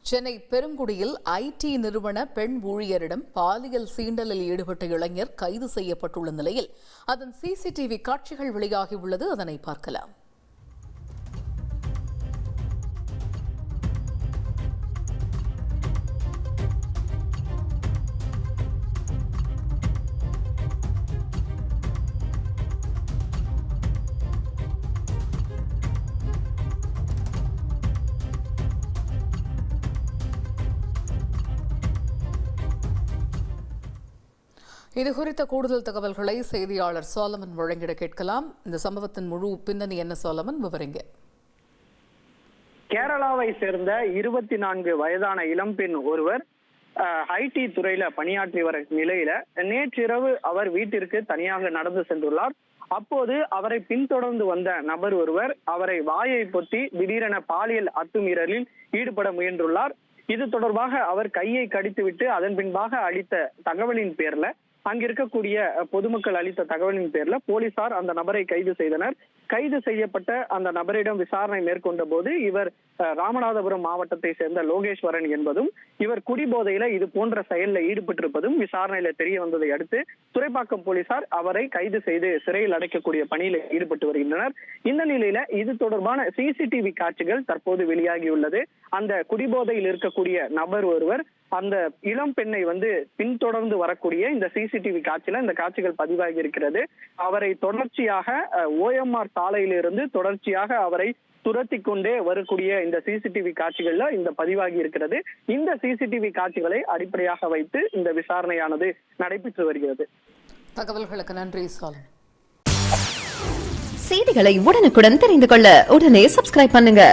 Chennai பெருங்குடியில் ID நிறுவன பெண் ஊழியரிடம் பாலியல் சீண்டலில் ஈடுபட்ட இளைஞர் கைது செய்யப்பட்டுள்ள நிலையில் அதன் சிசிடிவி காட்சிகள் வெளியாகியுள்ளது. அதனை பார்க்கலாம். இதுகுறித்த கூடுதல் தகவல்களை செய்தியாளர் சோலமன் வழங்கிட கேட்கலாம். இந்த சம்பவத்தின் முழு பின்னணி என்ன சோலமன், விவரிங்க. கேரளாவை சேர்ந்த 24 வயதான இளம்பெண் ஒருவர் ஐடி துறையில பணியாற்றி வரும் நிலையில நேற்றிரவு அவர் வீட்டிற்கு தனியாக நடந்து சென்றுள்ளார். அப்போது அவரை பின்தொடர்ந்து வந்த நபர் ஒருவர் அவரை வாயை பொத்தி திடீரென பாலியல் அத்துமீறலில் ஈடுபட முயன்றுள்ளார். இது தொடர்பாக அவர் கையை கடித்துவிட்டு அதன் பின்பாக அளித்த தகவலின் பேர்ல அங்கிருக்கக்கூடிய பொதுமக்கள் அளித்த தகவலின் பேர்ல போலீசார் அந்த நபரை கைது செய்தனர். கைது செய்யப்பட்ட அந்த நபரிடம் விசாரணை மேற்கொண்ட போது இவர் ராமநாதபுரம் மாவட்டத்தை சேர்ந்த லோகேஸ்வரன் என்பதும் இவர் குடிபோதையில இது போன்ற செயலில் ஈடுபட்டிருப்பதும் விசாரணையில தெரிய வந்ததை அடுத்து துறைப்பாக்கம் போலீசார் அவரை கைது செய்து சிறையில் அடைக்கக்கூடிய பணியில் ஈடுபட்டு வருகின்றனர். இந்த நிலையில இது தொடர்பான சிசிடிவி காட்சிகள் தற்போது வெளியாகியுள்ளது. அந்த குடிபோதையில் இருக்கக்கூடிய நபர் ஒருவர் அந்த இளம் பெண்ணை பின்தொடர்ந்து வரக்கூடிய இந்த சிசிடிவி காட்சியில இந்த காட்சிகள் பதிவாகி இருக்கிறது. அவரை தொடர்ச்சியாக OMR சாலையிலிருந்து தொடர்ச்சியாக அவரை துரத்தி கொண்டே வரக்கூடிய இந்த சிசிடிவி காட்சிகள்ல இந்த பதிவாகி இருக்கிறது. இந்த சிசிடிவி காட்சிகளை அடிப்படையாக வைத்து இந்த விசாரணையானது நடைபெற்று வருகிறது. தகவல்களுக்கு நன்றி சாலம். செய்திகளை உடனுக்குடன் தெரிந்து கொள்ள உடனே சப்ஸ்கிரைப் பண்ணுங்க.